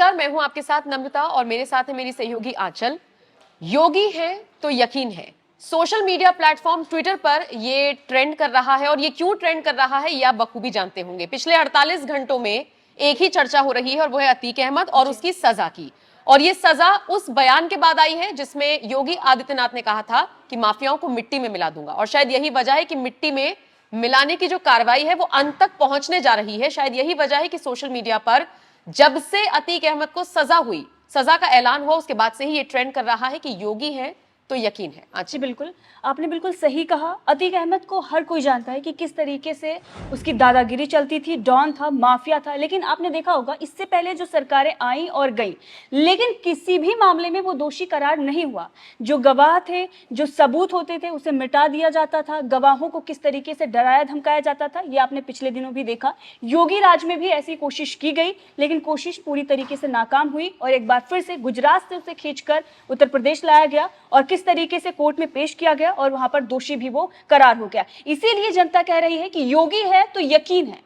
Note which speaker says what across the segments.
Speaker 1: नमस्कार, मैं हूं आपके साथ नम्रता और मेरे साथ है मेरी सहयोगी आंचल। योगी है तो यकीन है। सोशल मीडिया प्लेटफॉर्म ट्विटर पर ये ट्रेंड कर रहा है और ये क्यों ट्रेंड कर रहा है ये आप बखूबी जानते होंगे। पिछले 48 घंटों में एक ही चर्चा हो रही है और वो है अतीक अहमद और उसकी सजा की। और ये सजा उस बयान के बाद आई है जिसमें योगी आदित्यनाथ ने कहा था कि माफियाओं को मिट्टी में मिला दूंगा, और शायद यही वजह है कि मिट्टी में मिलाने की जो कार्रवाई है वो अंत तक पहुंचने जा रही है। शायद यही वजह है कि सोशल मीडिया पर जब से अतीक अहमद को सजा हुई, सजा का ऐलान हुआ, उसके बाद से ही ये ट्रेंड कर रहा है कि योगी है तो यकीन है।
Speaker 2: जी बिल्कुल, आपने बिल्कुल सही कहा। अतीक अहमद को हर कोई जानता है कि किस तरीके से उसकी दादागिरी चलती थी, डॉन था, माफिया था। लेकिन आपने देखा होगा इससे पहले जो सरकारें आई और गई, लेकिन किसी भी मामले में वो दोषी करार नहीं हुआ। जो गवाह थे, जो सबूत होते थे, उसे मिटा दिया जाता था। गवाहों को किस तरीके से डराया धमकाया जाता था, ये आपने पिछले दिनों भी देखा। योगी राज में भी ऐसी कोशिश की गई, लेकिन कोशिश पूरी तरीके से नाकाम हुई और एक बार फिर से गुजरात से उसे खींचकर उत्तर प्रदेश लाया गया और किस तरीके से कोर्ट में पेश किया गया और वहां पर दोषी भी वो करार हो गया। इसीलिए जनता कह रही है कि योगी है तो यकीन है।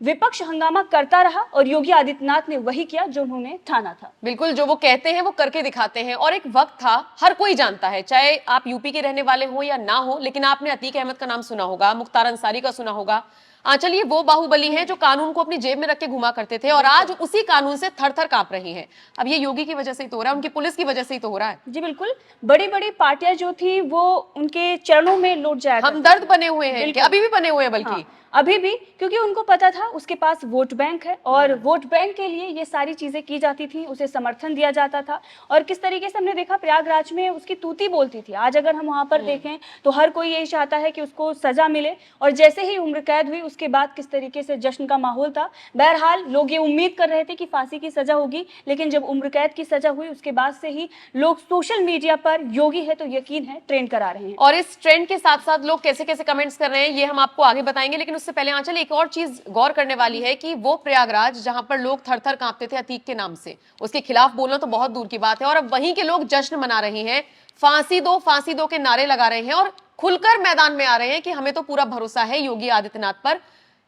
Speaker 2: विपक्ष हंगामा करता रहा और योगी आदित्यनाथ ने वही किया जो उन्होंने ठाना था।
Speaker 1: बिल्कुल, जो वो कहते हैं वो करके दिखाते हैं। और एक वक्त था, हर कोई जानता है, चाहे आप यूपी के रहने वाले हो या ना हो, लेकिन आपने अतीक अहमद का नाम सुना होगा, मुख्तार अंसारी का सुना होगा। आंचल, ये वो बाहुबली हैं जो कानून को अपनी जेब में रख के घुमा करते थे और आज उसी कानून से थर थर कांप रही हैं। अब ये योगी की वजह से ही तो हो रहा है, उनकी पुलिस की वजह से ही तो हो रहा है।
Speaker 2: जी बिल्कुल, बड़ी बड़ी पार्टियां जो थी वो उनके चरणों में लौट जाया
Speaker 1: हम दर्द बने हुए हैं, अभी भी बने हुए हैं बल्कि।
Speaker 2: हाँ, अभी भी, क्योंकि उनको पता था उसके पास वोट बैंक है और वोट बैंक के लिए ये सारी चीजें की जाती थी, उसे समर्थन दिया जाता था। और किस तरीके से हमने देखा प्रयागराज में उसकी तूती बोलती थी। आज अगर हम वहां पर देखें तो हर कोई यही चाहता है कि उसको सजा मिले, और जैसे ही उम्र कैद हुई उसके बाद किस तरीके से जश्न का माहौल था। बहरहाल लोग ये उम्मीद कर रहे थे कि फांसी की सजा होगी, लेकिन जब उम्र कैद की सजा हुई उसके बाद से ही लोग सोशल मीडिया पर योगी है तो यकीन है ट्रेंड करा रहे हैं।
Speaker 1: और इस ट्रेंड के साथ साथ लोग कैसे कैसे कमेंट्स कर रहे हैं ये हम आपको आगे बताएंगे, लेकिन उससे पहले आंचल एक और चीज गौर करने वाली है कि वो प्रयागराज जहां पर लोग थर थर कांपते थे अतीक के नाम से, उसके खिलाफ बोलना तो बहुत दूर की बात है, और अब वहीं के लोग जश्न मना रहे हैं, फांसी दो के नारे लगा रहे हैं और खुलकर मैदान में आ रहे हैं कि हमें तो पूरा भरोसा है योगी आदित्यनाथ पर।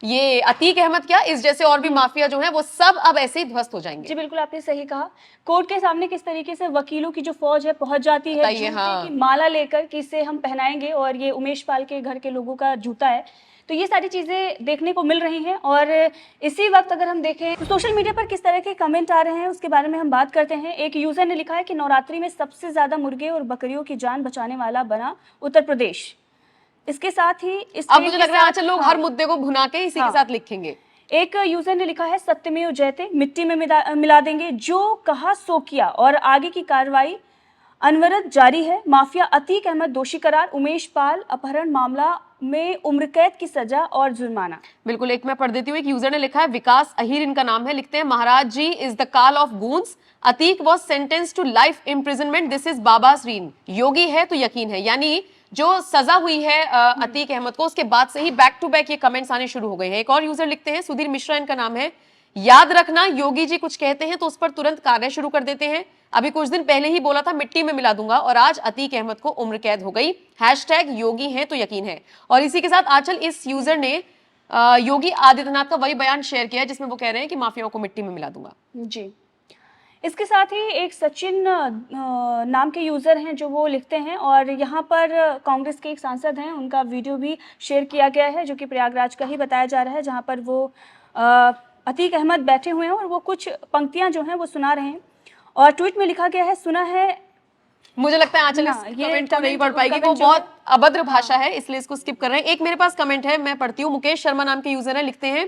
Speaker 1: ये अतीक अहमद क्या, इस जैसे और भी माफिया जो है वो सब अब ऐसे ही ध्वस्त हो जाएंगे।
Speaker 2: जी बिल्कुल, आपने सही कहा। कोर्ट के सामने किस तरीके से वकीलों की जो फौज है पहुंच जाती है, जूते की माला लेकर कि इसे हम पहनाएंगे, और ये उमेश पाल के घर के लोगों का जूता है। तो ये सारी चीजें देखने को मिल रही हैं। और इसी वक्त अगर हम देखें तो सोशल मीडिया पर किस तरह के कमेंट आ रहे हैं उसके बारे में हम बात करते हैं। एक यूजर ने लिखा है कि नवरात्रि में सबसे ज्यादा मुर्गे और बकरियों की जान बचाने वाला बना उत्तर प्रदेश। इसके साथ ही
Speaker 1: अब मुझे लग रहा है लोग हर मुद्दे को भुना के इसी के साथ लिखेंगे।
Speaker 2: एक यूजर ने लिखा है सत्यमेव जयते, मिट्टी में मिला देंगे, जो कहा सो किया और आगे की कार्रवाई अनवरत जारी है। माफिया अतीक अहमद दोषी करार, उमेश पाल अपहरण मामला में उम्र कैद की सजा और जुर्माना।
Speaker 1: बिल्कुल, एक मैं पढ़ देती हूँ। एक यूजर ने लिखा है, विकास अहीर इनका नाम है, लिखते हैं महाराज जी इज द काल of goons, Atiq was sentence to life imprisonment, this is Baba's reign, Yogi है तो यकीन है। यानी जो सजा हुई है अतीक अहमद को, उसके बाद से ही बैक टू बैक ये कमेंट्स आने शुरू हो गए हैं। एक और यूजर लिखते हैं, सुधीर मिश्रा इनका नाम है, याद रखना योगी जी कुछ कहते हैं तो उस पर तुरंत कार्य शुरू कर देते हैं। अभी कुछ दिन पहले ही बोला था मिट्टी में मिला दूंगा और आज अतीक अहमद को उम्र कैद हो गई। हैशटैग योगी है तो यकीन है। और इसी के साथ आंचल, इस यूजर ने योगी आदित्यनाथ का वही बयान शेयर किया जिसमें वो कह रहे हैं कि माफियाओं को मिट्टी में मिला दूंगा।
Speaker 2: जी, इसके साथ ही एक सचिन नाम के यूज़र हैं जो वो लिखते हैं, और यहाँ पर कांग्रेस के एक सांसद हैं, उनका वीडियो भी शेयर किया गया है जो कि प्रयागराज का ही बताया जा रहा है, जहाँ पर वो अतीक अहमद बैठे हुए हैं और वो कुछ पंक्तियाँ जो हैं वो सुना रहे हैं। और ट्वीट में लिखा गया है, सुना है,
Speaker 1: मुझे लगता है आंचल इस कमेंट को नहीं पढ़ पाएगी, वो बहुत अभद्र भाषा है, इसलिए इसको स्किप कर रहे हैं। एक मेरे पास कमेंट है, मैं पढ़ती हूँ। मुकेश शर्मा नाम के यूजर है, लिखते हैं,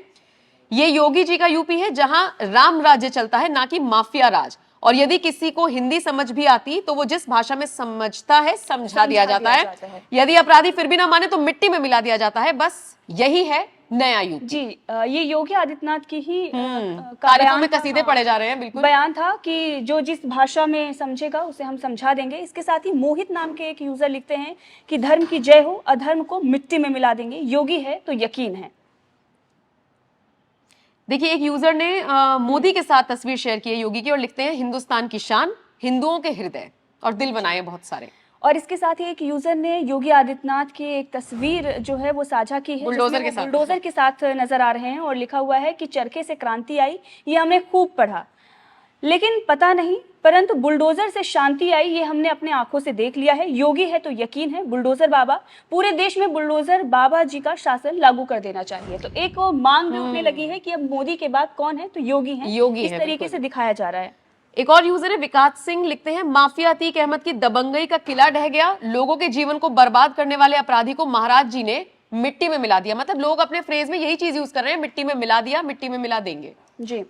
Speaker 1: ये योगी जी का यूपी है जहां राम राज्य चलता है ना कि माफिया राज, और यदि किसी को हिंदी समझ भी आती तो वो जिस भाषा में समझता है समझा दिया जाता है। यदि अपराधी फिर भी ना माने तो मिट्टी में मिला दिया जाता है। बस यही है नया यूपी।
Speaker 2: जी, ये योगी आदित्यनाथ की ही
Speaker 1: तारीफों में कसीदे पढ़े जा रहे हैं। बिल्कुल,
Speaker 2: बयान था कि जो जिस भाषा में समझेगा उसे हम समझा देंगे। इसके साथ ही मोहित नाम के एक यूजर लिखते हैं कि धर्म की जय हो, अधर्म को मिट्टी में मिला देंगे, योगी है तो यकीन है।
Speaker 1: देखिए, एक यूजर ने मोदी के साथ तस्वीर शेयर की है योगी की और लिखते हैं, हिंदुस्तान की शान, हिंदुओं के हृदय, और दिल बनाए बहुत सारे।
Speaker 2: और इसके साथ ही एक यूजर ने योगी आदित्यनाथ की एक तस्वीर जो है वो साझा की है, बुलडोजर के साथ नजर आ रहे हैं, और लिखा हुआ है कि चरखे से क्रांति आई, ये हमने खूब पढ़ा। लेकिन पता नहीं, परंतु बुलडोजर से शांति आई ये हमने अपने आंखों से देख लिया है। योगी है तो यकीन है बुलडोजर बाबा, पूरे देश में बुलडोजर बाबा जी का शासन लागू कर देना चाहिए। तो एक वो मांग भी उठने लगी है कि अब मोदी के बाद कौन है, तो योगी है।
Speaker 1: योगी
Speaker 2: इस
Speaker 1: है,
Speaker 2: तरीके
Speaker 1: बिल्कुल।
Speaker 2: से दिखाया जा रहा है।
Speaker 1: एक और यूजर है विकास सिंह, लिखते हैं माफिया अतीक अहमद की दबंगई का किला ढह गया, लोगों के जीवन को बर्बाद करने वाले अपराधी को महाराज जी ने मिट्टी में मिला दिया। मतलब लोग अपने फ्रेज में यही चीज यूज कर रहे हैं, मिट्टी में मिला दिया, मिट्टी में मिला देंगे।
Speaker 2: जी।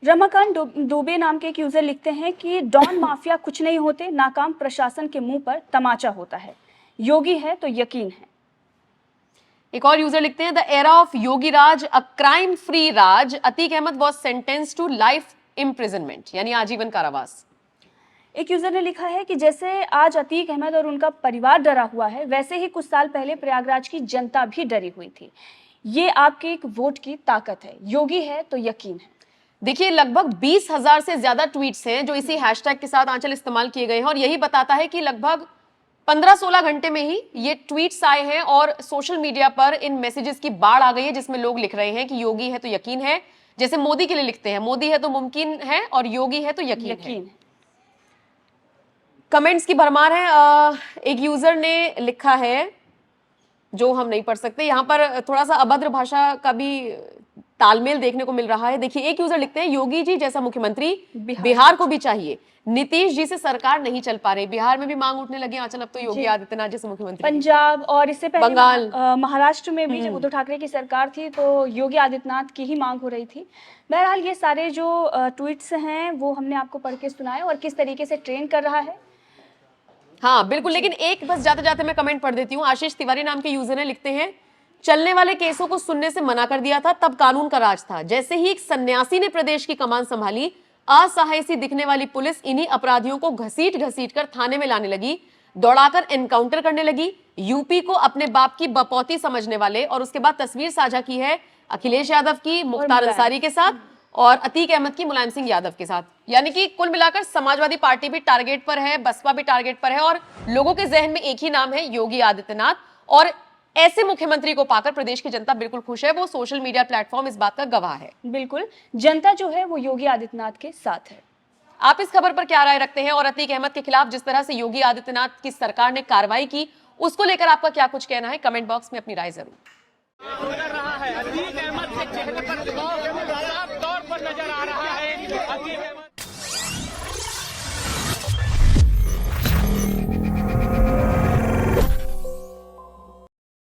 Speaker 2: रमाकांत दुबे नाम के एक यूजर लिखते हैं कि डॉन माफिया कुछ नहीं होते, नाकाम प्रशासन के मुंह पर तमाचा होता है, योगी है तो यकीन है।
Speaker 1: एक और यूजर लिखते हैं the era of Yogi raj a crime free raj, Atiq Ahmed was sentence to life imprisonment, यानी आजीवन कारावास।
Speaker 2: एक यूजर ने लिखा है कि जैसे आज अतीक अहमद और उनका परिवार डरा हुआ है, वैसे ही कुछ साल पहले प्रयागराज की जनता भी डरी हुई थी। ये आपके एक वोट की ताकत है, योगी है तो यकीन है।
Speaker 1: देखिए लगभग 20,000 से ज्यादा ट्वीट्स हैं जो इसी हैशटैग के साथ आंचल इस्तेमाल किए गए हैं, और यही बताता है कि लगभग 15-16 घंटे में ही ये ट्वीट्स आए हैं और सोशल मीडिया पर इन मैसेजेस की बाढ़ आ गई है, जिसमें लोग लिख रहे हैं कि योगी है तो यकीन है। जैसे मोदी के लिए लिखते हैं मोदी है तो मुमकिन है और योगी है तो यकीन है। कमेंट्स की भरमार है। एक यूजर ने लिखा है जो हम नहीं पढ़ सकते, यहाँ पर थोड़ा सा अभद्र भाषा का भी तालमेल देखने को मिल रहा है। देखिए एक यूजर लिखते हैं योगी जी जैसा मुख्यमंत्री बिहार को भी चाहिए, नीतीश जी से सरकार नहीं चल पा रही। बिहार में भी मांग उठने लगी आंचल अब तो योगी आदित्यनाथ जैसे मुख्यमंत्री।
Speaker 2: पंजाब और इससे पहले
Speaker 1: बंगाल,
Speaker 2: महाराष्ट्र में भी जब उद्धव ठाकरे की सरकार थी तो योगी आदित्यनाथ की ही मांग हो रही थी। बहरहाल ये सारे जो ट्वीट्स हैं वो हमने आपको पढ़ के सुनाए और किस तरीके से ट्रेन कर रहा है।
Speaker 1: हाँ बिल्कुल, लेकिन एक बस जाते जाते मैं कमेंट पढ़ देती हूँ। आशीष तिवारी नाम के यूजर ने लिखते हैं चलने वाले केसों को सुनने से मना कर दिया था, तब कानून का राज था। जैसे ही एक सन्यासी ने प्रदेश की कमान संभाली, असहाय सी दिखने वाली पुलिस इन्हीं अपराधियों को घसीट घसीट कर थाने में लाने लगी, दौड़ाकर एनकाउंटर करने लगी। यूपी को अपने बाप की बपौती समझने वाले, और उसके बाद तस्वीर साझा की है अखिलेश यादव की मुख्तार अंसारी के साथ और अतीक अहमद की मुलायम सिंह यादव के साथ। यानी कि कुल मिलाकर समाजवादी पार्टी भी टारगेट पर है, बसपा भी टारगेट पर है, और लोगों के जहन में एक ही नाम है योगी आदित्यनाथ। और ऐसे मुख्यमंत्री को पाकर प्रदेश की जनता बिल्कुल खुश है। वो सोशल मीडिया प्लेटफॉर्म इस बात का गवाह है।
Speaker 2: बिल्कुल, जनता जो है वो योगी आदित्यनाथ के साथ है।
Speaker 1: आप इस खबर पर क्या राय रखते हैं, और अतीक अहमद के खिलाफ जिस तरह से योगी आदित्यनाथ की सरकार ने कार्रवाई की उसको लेकर आपका क्या कुछ कहना है? कमेंट बॉक्स में अपनी राय जरूर।
Speaker 3: रहा है अतीक अहमद के चेहरे पर साफ तौर पर नजर आ रहा है।